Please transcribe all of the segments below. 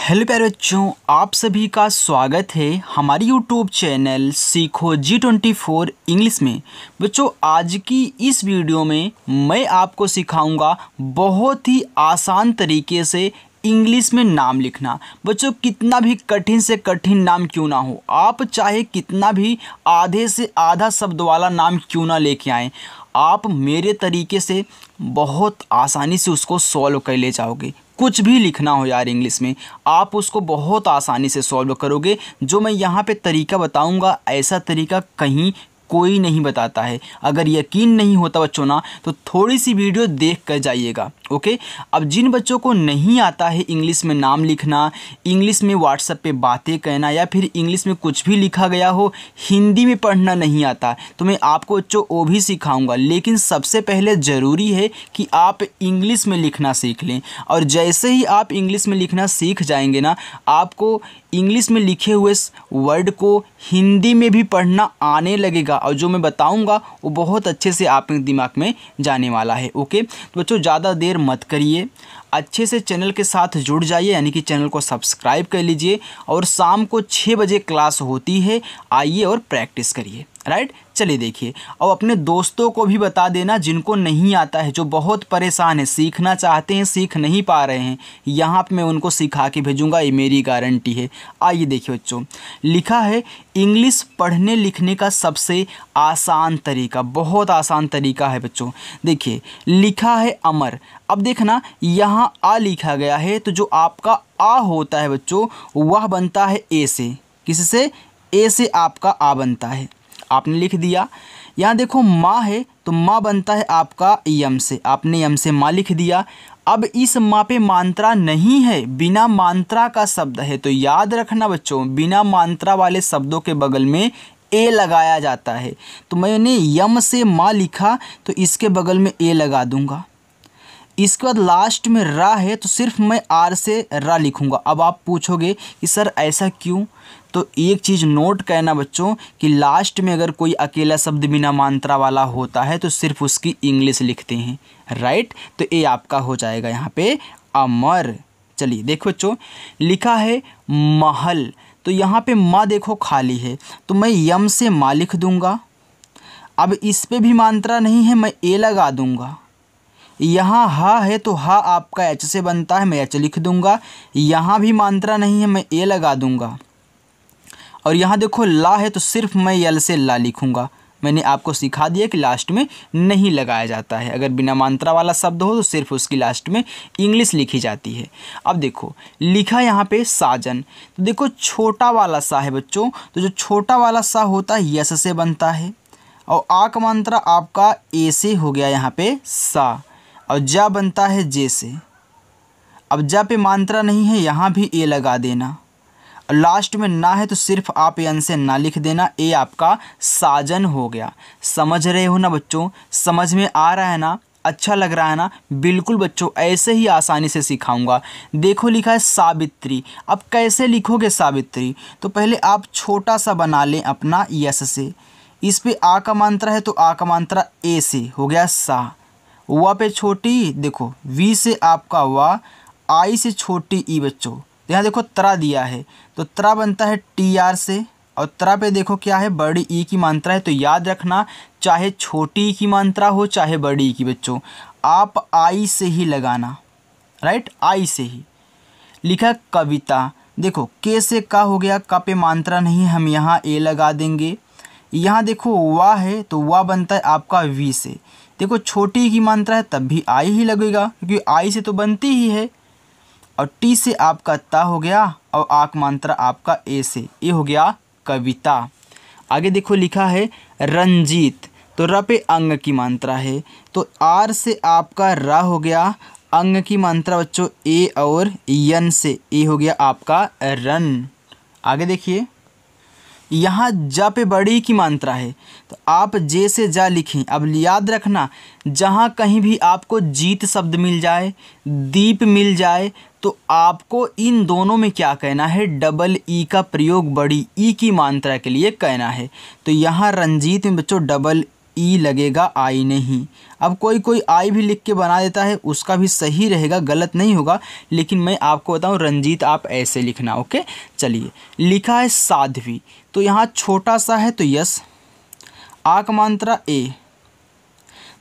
Hello प्यारे बच्चों, आप सभी का स्वागत है हमारी यूट्यूब चैनल सीखो G24 इंग्लिश में। बच्चों, आज की इस वीडियो में मैं आपको सिखाऊंगा बहुत ही आसान तरीके से इंग्लिश में नाम लिखना। बच्चों, कितना भी कठिन से कठिन नाम क्यों ना हो, आप चाहे कितना भी आधे से आधा शब्द वाला नाम क्यों ना लेके आएँ, आप मेरे तरीके से बहुत आसानी से उसको सॉल्व कर ले जाओगे। कुछ भी लिखना हो यार इंग्लिश में, आप उसको बहुत आसानी से सॉल्व करोगे। जो मैं यहाँ पे तरीका बताऊँगा, ऐसा तरीका कहीं कोई नहीं बताता है। अगर यकीन नहीं होता बच्चों ना, तो थोड़ी सी वीडियो देख कर जाइएगा। ओके, अब जिन बच्चों को नहीं आता है इंग्लिश में नाम लिखना, इंग्लिश में व्हाट्सएप पे बातें कहना, या फिर इंग्लिश में कुछ भी लिखा गया हो हिंदी में पढ़ना नहीं आता, तो मैं आपको बच्चों वो भी सिखाऊंगा। लेकिन सबसे पहले ज़रूरी है कि आप इंग्लिश में लिखना सीख लें। और जैसे ही आप इंग्लिश में लिखना सीख जाएंगे ना, आपको इंग्लिश में लिखे हुए वर्ड को हिंदी में भी पढ़ना आने लगेगा, और जो मैं बताऊंगा वो बहुत अच्छे से आपके दिमाग में जाने वाला है। ओके, तो बच्चों ज़्यादा देर मत करिए, अच्छे से चैनल के साथ जुड़ जाइए, यानी कि चैनल को सब्सक्राइब कर लीजिए। और शाम को 6 बजे क्लास होती है, आइए और प्रैक्टिस करिए। राइट, चलिए देखिए। और अपने दोस्तों को भी बता देना जिनको नहीं आता है, जो बहुत परेशान है, सीखना चाहते हैं सीख नहीं पा रहे हैं, यहाँ पे मैं उनको सिखा के भेजूँगा, ये मेरी गारंटी है। आइए देखिए बच्चों, लिखा है इंग्लिश पढ़ने लिखने का सबसे आसान तरीका, बहुत आसान तरीका है बच्चों। देखिए लिखा है अमर। अब देखना, यहाँ आ लिखा गया है, तो जो आपका आ होता है बच्चों, वह बनता है ए से। किससे? ए से आपका आ बनता है। आपने लिख दिया। यहाँ देखो माँ है, तो माँ बनता है आपका यम से, आपने यम से माँ लिख दिया। अब इस माँ पे मात्रा नहीं है, बिना मात्रा का शब्द है, तो याद रखना बच्चों, बिना मात्रा वाले शब्दों के बगल में ए लगाया जाता है। तो मैंने यम से माँ लिखा, तो इसके बगल में ए लगा दूंगा। इसके बाद लास्ट में रा है, तो सिर्फ मैं आर से रा लिखूंगा। अब आप पूछोगे कि सर ऐसा क्यों, तो एक चीज़ नोट करना बच्चों कि लास्ट में अगर कोई अकेला शब्द बिना मात्रा वाला होता है तो सिर्फ उसकी इंग्लिश लिखते हैं। राइट, तो ये आपका हो जाएगा यहाँ पे अमर। चलिए देखो बच्चों, लिखा है महल, तो यहाँ पे माँ देखो खाली है, तो मैं यम से माँ लिख दूंगा। अब इस पे भी मात्रा नहीं है, मैं ए लगा दूंगा। यहाँ हा है, तो हा आपका एच से बनता है, मैं एच लिख दूंगा। यहाँ भी मात्रा नहीं है, मैं ए लगा दूंगा। और यहाँ देखो ला है, तो सिर्फ मैं यल से ला लिखूंगा। मैंने आपको सिखा दिया कि लास्ट में नहीं लगाया जाता है, अगर बिना मात्रा वाला शब्द हो तो सिर्फ उसकी लास्ट में इंग्लिश लिखी जाती है। अब देखो लिखा यहाँ पे साजन, तो देखो छोटा वाला सा है बच्चों, तो जो छोटा वाला सा होता है यस से बनता है, और आ का मात्रा आपका ए से हो गया यहाँ पे सा, और जा बनता है जे से। अब जा पे मात्रा नहीं है, यहाँ भी ए लगा देना। लास्ट में ना है, तो सिर्फ आप एन से ना लिख देना, ए आपका साजन हो गया। समझ रहे हो ना बच्चों? समझ में आ रहा है ना? अच्छा लग रहा है ना? बिल्कुल बच्चों, ऐसे ही आसानी से सिखाऊंगा। देखो लिखा है सावित्री। अब कैसे लिखोगे सावित्री? तो पहले आप छोटा सा बना लें अपना यस से। इस पे आ का मात्रा है, तो आ का मात्रा ए से हो गया सा। वा पे छोटी, देखो वी से आपका वा, आई से छोटी ई बच्चों। यहाँ देखो त्रा दिया है, तो त्रा बनता है टी आर से, और त्रा पे देखो क्या है, बड़ी ई की मात्रा है। तो याद रखना, चाहे छोटी ई की मात्रा हो चाहे बड़ी ई की बच्चों, आप आई से ही लगाना। राइट, आई से ही। लिखा कविता, देखो के से का हो गया, का पे मात्रा नहीं है, हम यहाँ ए लगा देंगे। यहाँ देखो वाह है, तो वाह बनता है आपका वी से। देखो छोटी ई की मात्रा है, तब भी आई ही लगेगा, क्योंकि आई से तो बनती ही है। और टी से आपका ता हो गया, और आक मात्रा आपका ए से, ये हो गया कविता। आगे देखो लिखा है रंजीत, तो र पे अंग की मात्रा है, तो आर से आपका रा हो गया, अंग की मात्रा बच्चों ए, और यन से ए हो गया आपका रन। आगे देखिए, यहाँ जा पे बड़ी की मात्रा है, तो आप जे से जा लिखें। अब याद रखना, जहाँ कहीं भी आपको जीत शब्द मिल जाए, दीप मिल जाए, तो आपको इन दोनों में क्या कहना है, डबल ई का प्रयोग बड़ी ई की मात्रा के लिए कहना है। तो यहाँ रंजीत में बच्चों डबल ई लगेगा, आई नहीं। अब कोई कोई आई भी लिख के बना देता है, उसका भी सही रहेगा, गलत नहीं होगा, लेकिन मैं आपको बताऊं रंजीत आप ऐसे लिखना। ओके, चलिए। लिखा है साध्वी, तो यहाँ छोटा सा है तो यस, आक मात्रा ए।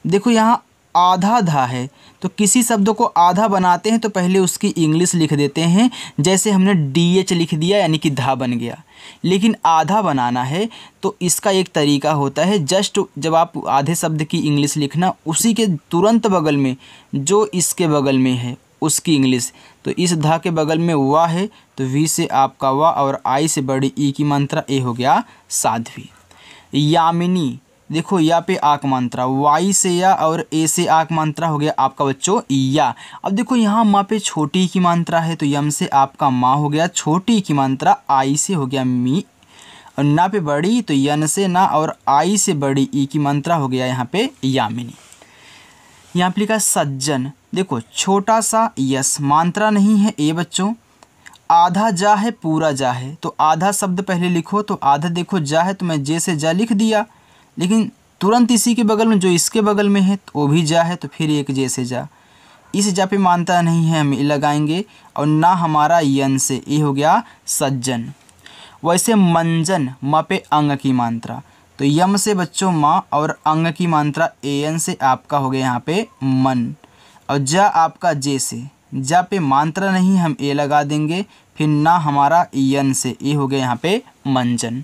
देखो यहाँ आधा धा है, तो किसी शब्द को आधा बनाते हैं तो पहले उसकी इंग्लिश लिख देते हैं, जैसे हमने DH लिख दिया यानी कि धा बन गया। लेकिन आधा बनाना है तो इसका एक तरीका होता है, जस्ट जब आप आधे शब्द की इंग्लिश लिखना, उसी के तुरंत बगल में जो इसके बगल में है उसकी इंग्लिश। तो इस धा के बगल में वा है तो वी से आपका वा और आई से बड़ी ई की मात्रा ए हो गया साध्वी। यामिनी, देखो या पे आक मात्रा, वाई से या और ए से आक मात्रा हो गया आपका बच्चों या। अब देखो यहाँ माँ पे छोटी की मात्रा है तो यम से आपका माँ हो गया, छोटी की मात्रा आई से हो गया मी, और ना पे बड़ी तो यन से ना और आई से बड़ी ई की मात्रा हो गया यहाँ पे यामिनी। यहाँ पे लिखा सज्जन, देखो छोटा सा यस, मात्रा नहीं है ए बच्चों। आधा जा है पूरा जा है, तो आधा शब्द पहले लिखो, तो आधा देखो जा है तो मैं जे से जा लिख दिया, लेकिन तुरंत इसी के बगल में जो इसके बगल में है तो वो भी जा है, तो फिर एक जे से जा। इस जा पे मानता नहीं है, हम लगाएंगे, और ना हमारा यन से, ये हो गया सज्जन। वैसे मंजन, म पे अंग की मात्रा, तो यम से बच्चों माँ और अंग की मात्रा एन से आपका हो गया यहाँ पे मन, और जा आपका जे से, जा पे मात्रा नहीं हम ए लगा देंगे, फिर ना हमारा यन से, ये हो गया यहाँ पे मंजन।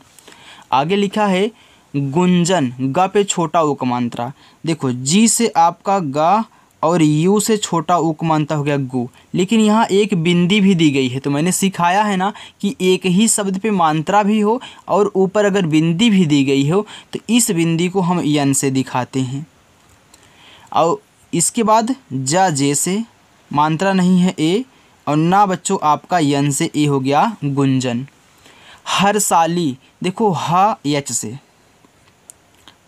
आगे लिखा है गुंजन, गा पे छोटा उक मात्रा, देखो जी से आपका गा और यू से छोटा उक मात्रा हो गया गु, लेकिन यहाँ एक बिंदी भी दी गई है, तो मैंने सिखाया है ना कि एक ही शब्द पे मात्रा भी हो और ऊपर अगर बिंदी भी दी गई हो तो इस बिंदी को हम यन से दिखाते हैं। और इसके बाद जा जे से, मात्रा नहीं है ए, और ना बच्चों आपका यन से, ए हो गया गुंजन। हर साली, देखो हा यच से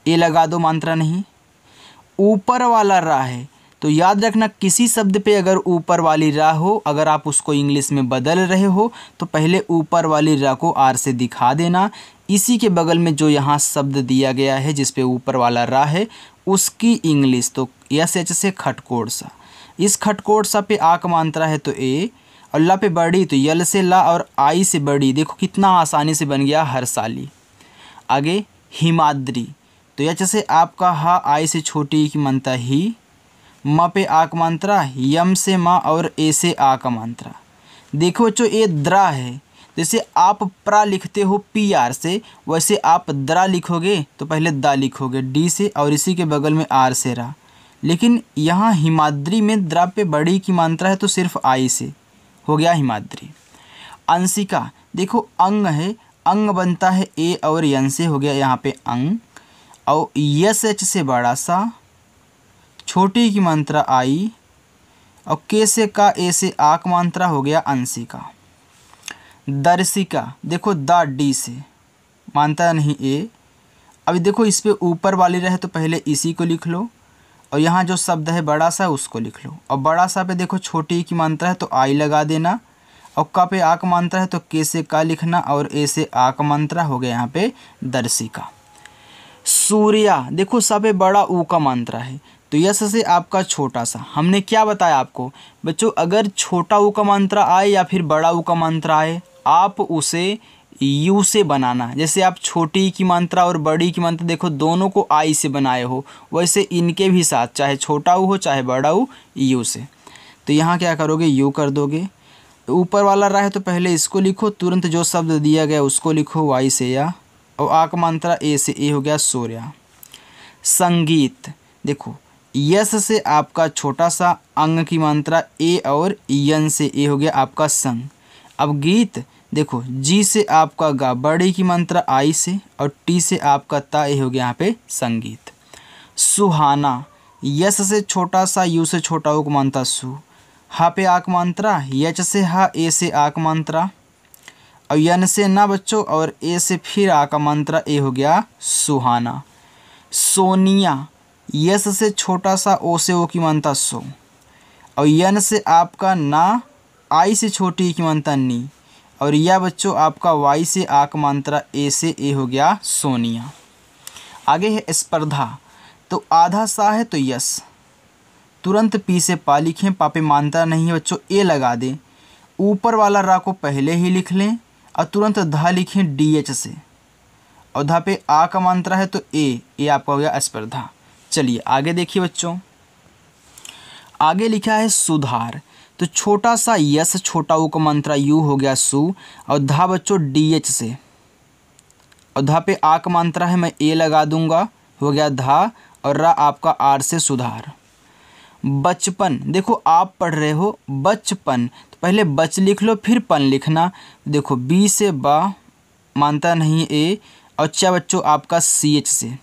ए लगा दो, मात्रा नहीं। ऊपर वाला रा है, तो याद रखना किसी शब्द पे अगर ऊपर वाली रा हो, अगर आप उसको इंग्लिश में बदल रहे हो तो पहले ऊपर वाली रा को आर से दिखा देना। इसी के बगल में जो यहाँ शब्द दिया गया है जिस पे ऊपर वाला रा है उसकी इंग्लिश, तो यस एच से खटकोड़ सा, इस खटकोड़ सा पे आक मात्रा है तो ए, और ला पे बड़ी तो यल से ला और आई से बड़ी, देखो कितना आसानी से बन गया हर साली। आगे हिमाद्री, तो यच से आपका हा आई से छोटी की मात्रा ही, म पे आक मात्रा, यम से माँ और ए से आक मात्रा। देखो बच्चों ये द्रा है, जैसे आप प्रा लिखते हो पी आर से, वैसे आप द्रा लिखोगे तो पहले दा लिखोगे डी से और इसी के बगल में आर से रा, लेकिन यहाँ हिमाद्री में द्रा पे बड़ी की मात्रा है तो सिर्फ आई से हो गया हिमाद्री। अंशिका, देखो अंग है, अंग बनता है ए और यन से, हो गया यहाँ पे अंग, और यस एच से बड़ा सा, छोटी की मात्रा आई, और के से का ए से आक मात्रा हो गया अंशिका। दर्शिका, देखो दा डी से, मात्रा नहीं ए। अभी देखो इस पे ऊपर वाली रहे तो पहले इसी को लिख लो, और यहाँ जो शब्द है बड़ा सा उसको लिख लो, और बड़ा सा पे देखो छोटी की मात्रा है तो आई लगा देना, और का पे आक मात्रा है तो के से का लिखना, और ए से आक मात्रा हो गया यहाँ पे दर्शिका। सूर्या, देखो सा पे बड़ा ऊ का मात्रा है तो यस से आपका छोटा सा। हमने क्या बताया आपको बच्चों, अगर छोटा ऊ का मात्रा आए या फिर बड़ा ऊ का मात्रा आए, आप उसे यू से बनाना। जैसे आप छोटी की मात्रा और बड़ी की मात्रा देखो दोनों को आई से बनाए हो, वैसे इनके भी साथ चाहे छोटा ऊ हो चाहे बड़ा ऊ, यू से। तो यहाँ क्या करोगे, यू कर दोगे। ऊपर वाला रहा है तो पहले इसको लिखो, तुरंत जो शब्द दिया गया उसको लिखो वाई से या, और आक मात्रा ए से, ए हो गया सूर्या। संगीत, देखो यस से आपका छोटा सा, अंग की मात्रा ए और यन से, ए हो गया आपका संग। अब गीत, देखो जी से आपका गा, बड़ी की मात्रा आई से, और टी से आपका ता, ए हो गया यहाँ पे संगीत। सुहाना, यस से छोटा सा, यू से छोटा ऊ को मानता सु, हा पे आक मात्रा, यच से हा, ए से आक मात्रा, और यन से ना बच्चों, और ए से फिर आका मात्रा, ए हो गया सुहाना। सोनिया, यस से छोटा सा, ओ से ओ की मात्रा सो, और यन से आपका ना, आई से छोटी की मात्रा नी, और या बच्चों आपका वाई से आक मात्रा, ए से, ए हो गया सोनिया। आगे है स्पर्धा, तो आधा सा है तो यस, तुरंत पी से पा लिखें, पा पे मानता नहीं है बच्चों, ए लगा दें। ऊपर वाला रा को पहले ही लिख लें और तुरंत धा लिखें डी एच से, और धा पे आ का मात्रा है तो ए आपका हो गया स्पर्धा। चलिए आगे देखिए बच्चों, आगे लिखा है सुधार। तो छोटा सा यस, छोटा ऊ का मात्रा यू हो गया सु, और धा बच्चों डी एच से, और धा पे आ का मात्रा है मैं ए लगा दूंगा, हो गया धा, और रा आपका आर से सुधार। बचपन, देखो आप पढ़ रहे हो बचपन, तो पहले बच लिख लो फिर पन लिखना। देखो बी से बा मानता नहीं ए, और चा बच्चों आपका सी एच से,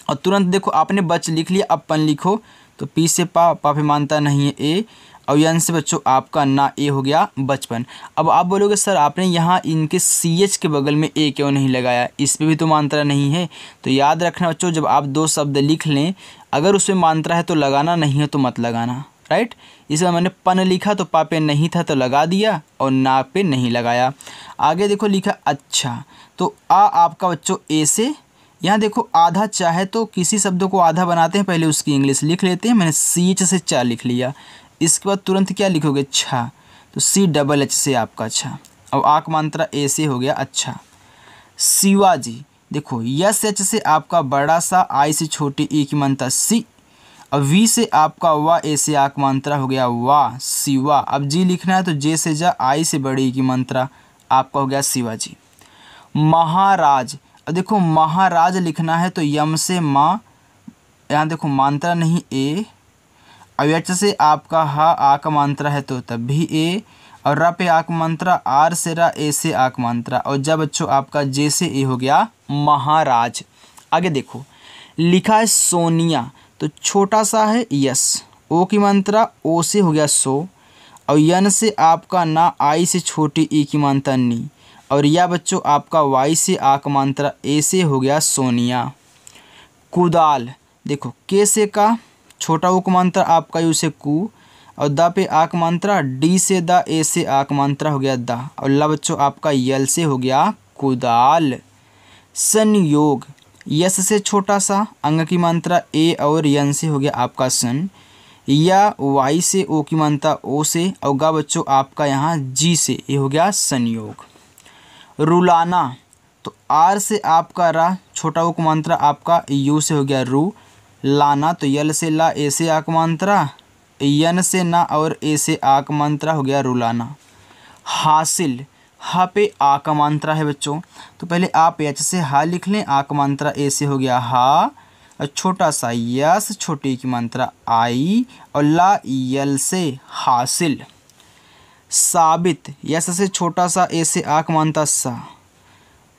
और तुरंत देखो आपने बच लिख लिया, अब पन लिखो तो पी से पा, पा पे मानता नहीं है ए, और यन से बच्चों आपका ना ए हो गया बचपन। अब आप बोलोगे सर आपने यहाँ इनके सी एच के बगल में ए क्यों नहीं लगाया, इस पे भी तो मात्रा नहीं है। तो याद रखना बच्चों, जब आप दो शब्द लिख लें, अगर उसमें मात्रा है तो लगाना, नहीं है तो मत लगाना, राइट। इसमें मैंने पन लिखा तो पा पे नहीं था तो लगा दिया, और ना पे नहीं लगाया। आगे देखो लिखा अच्छा, तो आ आपका बच्चों ए से, यहाँ देखो आधा चाहे तो किसी शब्द को आधा बनाते हैं, पहले उसकी इंग्लिश लिख लेते हैं। मैंने सी एच से चा लिख लिया, इसके बाद तुरंत क्या लिखोगे छा, तो सी डबल एच से आपका अच्छा, और आक मात्रा ए से हो गया अच्छा। शिवाजी, देखो यस एच से आपका बड़ा सा, आई से छोटी ई की मात्रा सी, और वी से आपका वा, ए से आक मात्रा हो गया वाह शिवा। अब जी लिखना है तो जे से जा, आई से बड़ी ई की मात्रा आपका हो गया शिवाजी। महाराज, अब देखो महाराज लिखना है तो यम से माँ, यहाँ देखो मात्रा नहीं ए, और एच से आपका हा, आ का मात्रा है तो तब भी ए, और रा पे आक मात्रा, आर से रा, ए से आक मात्रा, और जब बच्चों आपका जे से ए हो गया महाराज। आगे देखो लिखा है सोनिया, तो छोटा सा है यस, ओ की मात्रा ओ से हो गया सो, और यन से आपका ना, आई से छोटी ई की मात्रा नी, और या बच्चों आपका वाई से आक मात्रा ए से हो गया सोनिया। कुदाल, देखो के से का, छोटा ऊ का मात्रा आपका यू से कू, और दा पे आक मात्रा, डी से दा, ए से आक मात्रा हो गया दा, और ला बच्चों आपका यल से हो गया कुदाल। संयोग, यस से छोटा सा, अंग की मात्रा ए और यन से हो गया आपका सन, या वाई से ओ की मात्रा ओ से, और गा बच्चों आपका यहाँ जी से, ये हो गया संयोग। रुलाना, तो आर से आपका रा, छोटा ऊ का मात्रा आपका यू से हो गया रू, लाना तो यल से ला, ए से आक मात्रा, यन से ना और ए से आक मात्रा हो गया रुलाना। हासिल, हा पे आ का मात्रा है बच्चों, तो पहले आप एच से हा लिख लें, आ का मात्रा ए से हो गया हा, और छोटा सा यस, छोटी की मात्रा आई, और ला यल से हासिल। साबित, यस से छोटा सा, ए से आक मात्रा सा,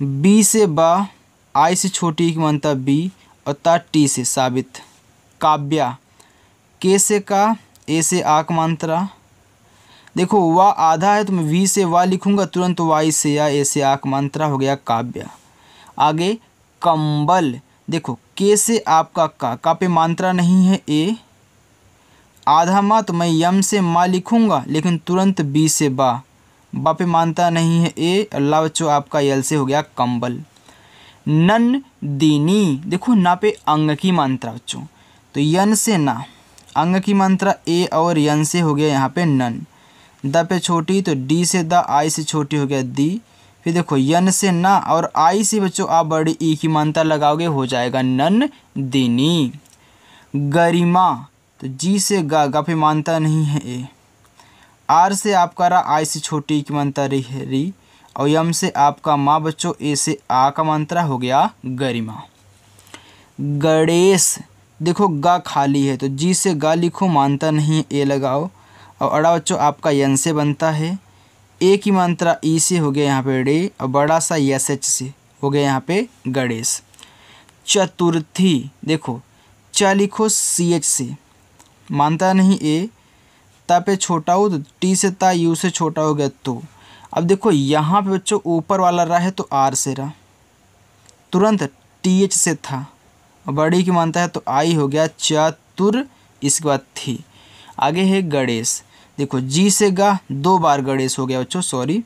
बी से बा, आई से छोटी की मात्रा बी, और ता टी से साबित। काव्या, के से का, ए से आक मात्रा, देखो वा आधा है तो मैं वी से वा लिखूंगा, तुरंत वाई से या, ए से आक मात्रा हो गया काव्या। आगे कंबल, देखो के से आपका का पे मात्रा नहीं है ए, आधा माँ तो मैं यम से माँ लिखूंगा, लेकिन तुरंत बी से बा पे मानता नहीं है ए, अल्लाह बच्चों आपका यल से हो गया कंबल। नन दीनी, देखो ना पे अंग की मात्रा बच्चों, तो यन से ना, अंग की मात्रा ए और यन से हो गया यहाँ पे नन, द पे छोटी तो डी से द, आई से छोटी हो गया दी, फिर देखो यन से ना और आई से बच्चों आप बड़ी ई की मात्रा लगाओगे, हो जाएगा नन दीनी। गरिमा, तो जी से गा पे मानता नहीं है ए, आर से आपका रा, आई से छोटी की मात्रा री, और यम से आपका माँ बच्चों, ए से आ का मात्रा हो गया गरिमा। गणेश, देखो गा खाली है तो जी से गा लिखो, मानता नहीं ए लगाओ, और अड़ा बच्चों आपका यन से बनता है, ए की मात्रा ई से हो गया यहाँ पे डे, और बड़ा सा यस एच से हो गया यहाँ पे गणेश। चतुर्थी, देखो च लिखो सी एच से, मानता नहीं ए, ता पे छोटा हो तो टी से ता, यू से छोटा हो गया तो। अब देखो यहाँ पे बच्चों ऊपर वाला रा है तो आर से रा, तुरंत टी एच से था, और बड़ी की मानता है तो आई हो गया चतुर, इसके बाद थी। आगे है गणेश, देखो जी से गा, दो बार गणेश हो गया बच्चों, सॉरी,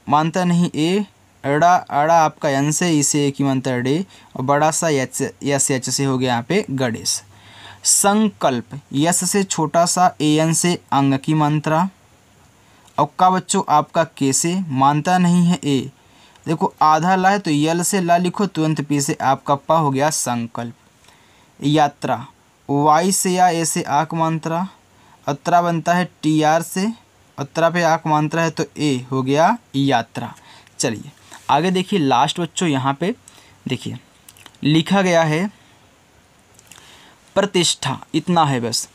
मानता नहीं ए, अड़ा अड़ा आपका यन से ई से ए की मात्रा डे, और बड़ा सा यस एच से हो गया यहाँ पे गणेश। संकल्प, यस से छोटा सा ए एन से अंग की मात्रा, और का बच्चों आपका के से, मानता नहीं है ए, देखो आधा ला है तो यल से ला लिखो, तुरंत पी से आपका पा हो गया संकल्प। यात्रा, वाई से या ए से आक मात्रा, अत्रा बनता है टी आर से, अत्रा पे आक मात्रा है तो ए हो गया यात्रा। चलिए आगे देखिए लास्ट बच्चों, यहाँ पे देखिए लिखा गया है प्रतिष्ठा, इतना है बस।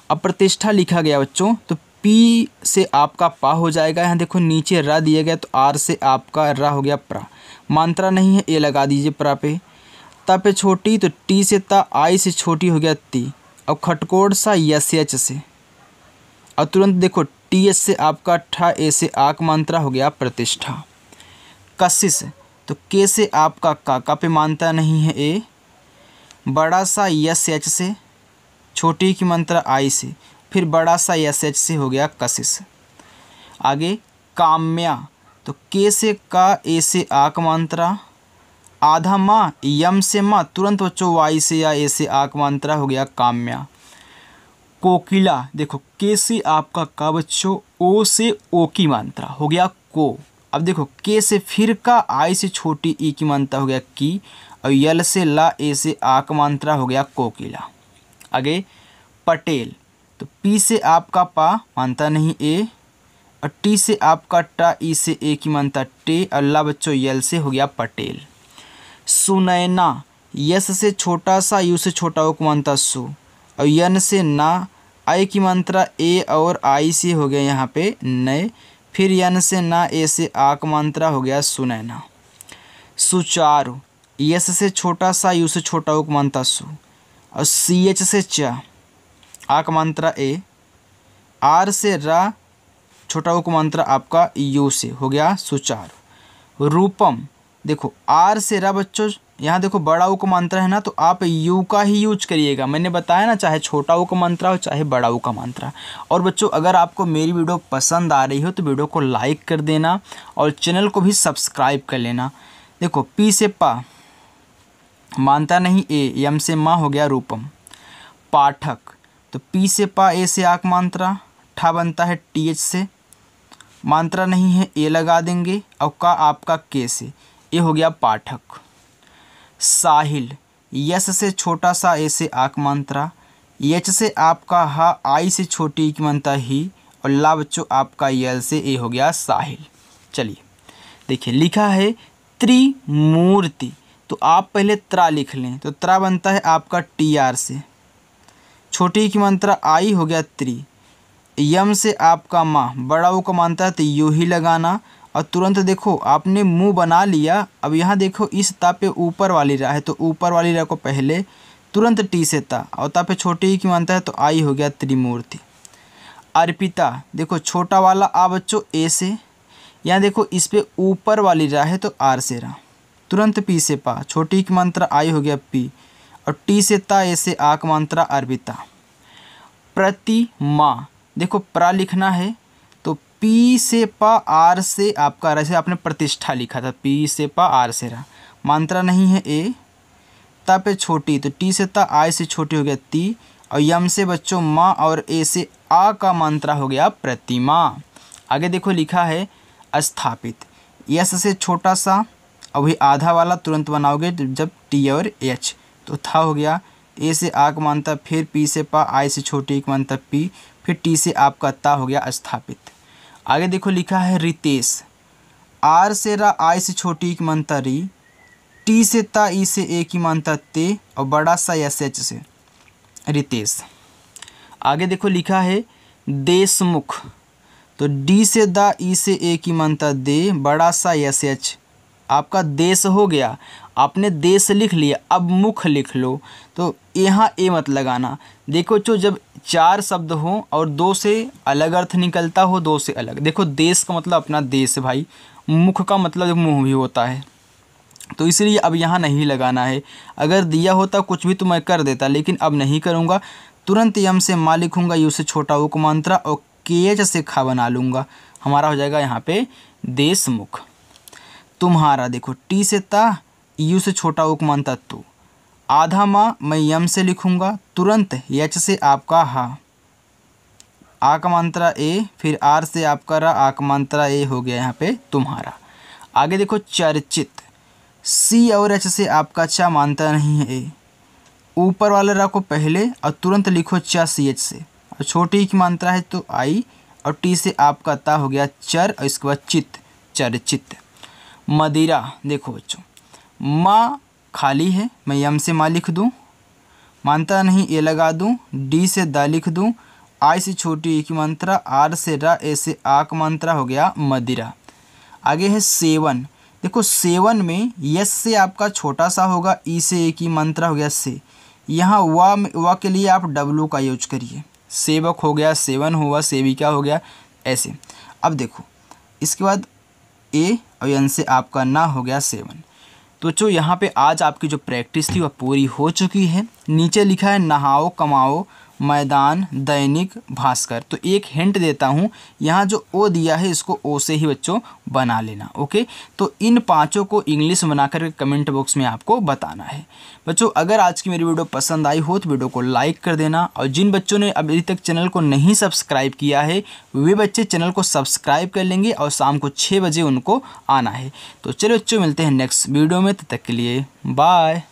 अब प्रतिष्ठा लिखा गया बच्चों, तो पी से आपका पा हो जाएगा, यहाँ देखो नीचे रा दिया गया तो आर से आपका रा हो गया प्रा, मात्रा नहीं है ए लगा दीजिए प्रा पे। ता पे छोटी तो टी से ता, आई से छोटी हो गया ती, अब खटकोड़ सा यस एच से, और तुरंत देखो टी एस से आपका ठा, ए से आक मात्रा हो गया प्रतिष्ठा। कशिश, तो के से आपका का पे मानता नहीं है ए, बड़ा सा यस एच से, छोटी की मात्रा आई से, फिर बड़ा सा यस एच से हो गया कशिश। आगे काम्या, तो के से का, ए से आक मात्रा, आधा माँ यम से माँ, तुरंत बच्चों वाई से या ए से आक मात्रा हो गया काम्या। कोकिला, देखो के से आपका का बच्चों, ओ से ओ की मात्रा हो गया को। अब देखो के से फिर का, आई से छोटी ई की मात्रा हो गया की, और यल से ला, ए से आक मात्रा हो गया कोकिला। आगे पटेल, तो पी से आपका पा, मानता नहीं ए, और टी से आपका टा, ई से ए की मात्रा टे, अल्लाह बच्चों यल से हो गया पटेल। सुनैना, यस से छोटा सा, यू से छोटा ओ की मात्रा सु, और यन से ना, आई की मात्रा ए और आई से हो गया यहाँ पे नए, फिर यन से ना, ए से आक मात्रा हो गया सुनैना। सुचारू, यस से छोटा सा, यू से छोटा ओ की मात्रा सु, और सी एच से चा, आक मात्रा ए, आर से रा, छोटा ओ की मात्रा आपका यू से हो गया सुचारू। रूपम, देखो आर से रा बच्चों, यहाँ देखो बड़ा ऊ का मात्रा है ना, तो आप यू का ही यूज करिएगा, मैंने बताया ना, चाहे छोटा ऊ का मात्रा हो चाहे बड़ा ऊ का मात्रा। और बच्चों अगर आपको मेरी वीडियो पसंद आ रही हो तो वीडियो को लाइक कर देना और चैनल को भी सब्सक्राइब कर लेना। देखो पी से पा, मानता नहीं ए, यम से माँ हो गया रूपम। पाठक, तो पी से पा, ए से आक मात्रा, ठा बनता है टी एच से, मात्रा नहीं है ए लगा देंगे, और का आपका के से, ये हो गया पाठक। साहिल, यस से छोटा सा, ए से आक मात्रा, एच से आपका हा, आई से छोटी की मात्रा ही, और ला बच्चों आपका यल से, ए हो गया साहिल। चलिए देखिए लिखा है त्रिमूर्ति, तो आप पहले त्रा लिख लें, तो त्रा बनता है आपका टी आर से, छोटी की मात्रा आई हो गया त्रि, यम से आपका माँ, बड़ा वो का मानता है तो यू ही लगाना, और तुरंत देखो आपने मुंह बना लिया। अब यहाँ देखो इस ता पे ऊपर वाली रा है, तो ऊपर वाली रा को पहले तुरंत टी से ता, और ता पे छोटी की मानता है तो आई हो गया त्रिमूर्ति। अर्पिता, देखो छोटा वाला आ बच्चों ए से, यहाँ देखो इस पे ऊपर वाली रा है तो आर से रा, तुरंत पी से पा, छोटी की मात्रा आई हो गया पी, और टी से ता, ए से आक मात्रा अर्पिता। प्रतिमा, देखो प्रा लिखना है तो पी से पा, आर से आपका, जैसे आपने प्रतिष्ठा लिखा था, पी से पा आर से रा, मात्रा नहीं है ए, ता पे छोटी तो टी से ता, आई से छोटी हो गया ती, और यम से बच्चों माँ, और ए से आ का मात्रा हो गया प्रतिमा। आगे देखो लिखा है स्थापित, यस से छोटा सा, अभी आधा वाला तुरंत बनाओगे जब टी और एच, तो था हो गया, ए से आ का मात्रा, फिर पी से पा, आई से छोटी की मात्रा पी, फिर टी से आपका ता हो गया स्थापित। आगे देखो लिखा है रितेश, आर से रा, आई से छोटी की मात्रा री, टी से ता, ई से ए की मात्रा ते, और बड़ा सा एस एच से रितेश। आगे देखो लिखा है देशमुख, तो डी से दा, ई से ए की मात्रा दे, बड़ा सा एस एच, आपका देश हो गया, आपने देश लिख लिया, अब मुख लिख लो, तो यहाँ ए मत लगाना। देखो जो जब चार शब्द हो और दो से अलग अर्थ निकलता हो, दो से अलग, देखो देश का मतलब अपना देश भाई, मुख का मतलब मुँह भी होता है, तो इसलिए अब यहाँ नहीं लगाना है। अगर दिया होता कुछ भी तो मैं कर देता, लेकिन अब नहीं करूँगा, तुरंत यम से मा लिखूँगा, यू से छोटा ऊ को मात्रा, और के एच से खा बना लूँगा, हमारा हो जाएगा यहाँ पे देशमुख। तुम्हारा, देखो टी से ता, यू से छोटा उपमान तत्व। आधा माँ मैं यम से लिखूंगा, तुरंत यच से आपका हा, आ का मात्रा ए, फिर आर से आपका रा, आ का मात्रा ए हो गया यहाँ पे तुम्हारा। आगे देखो चर्चित, सी और एच से आपका चा मात्रा नहीं है ए, ऊपर वाले रा को पहले और तुरंत लिखो चा सी एच से, और छोटी की मात्रा है तो आई, और टी से आपका ता हो गया चर, और इसके बाद चित, चर्चित। मदिरा, देखो बच्चों माँ खाली है, मैं यम से माँ लिख दूँ, मात्रा नहीं ए लगा दूँ, डी से दा लिख दूँ, आई से छोटी ए की मात्रा, आर से रा, ए से आ का मात्रा हो गया मदिरा। आगे है सेवन, देखो सेवन में यस से आपका छोटा सा होगा, ई से ए की मात्रा हो गया से, यहाँ वा के लिए आप डब्लू का यूज करिए, सेवक हो गया, सेवन हुआ, सेविका हो गया, ऐसे। अब देखो इसके बाद ए और एन से आपका ना हो गया सेवन। तो जो यहाँ पे आज आपकी जो प्रैक्टिस थी वह पूरी हो चुकी है। नीचे लिखा है नहाओ कमाओ मैदान दैनिक भास्कर, तो एक हिंट देता हूँ, यहाँ जो ओ दिया है इसको ओ से ही बच्चों बना लेना। ओके, तो इन पांचों को इंग्लिश बनाकर कमेंट बॉक्स में आपको बताना है। बच्चों अगर आज की मेरी वीडियो पसंद आई हो तो वीडियो को लाइक कर देना, और जिन बच्चों ने अभी तक चैनल को नहीं सब्सक्राइब किया है वे बच्चे चैनल को सब्सक्राइब कर लेंगे, और शाम को 6 बजे उनको आना है। तो चलो बच्चों मिलते हैं नेक्स्ट वीडियो में, तब तक के लिए बाय।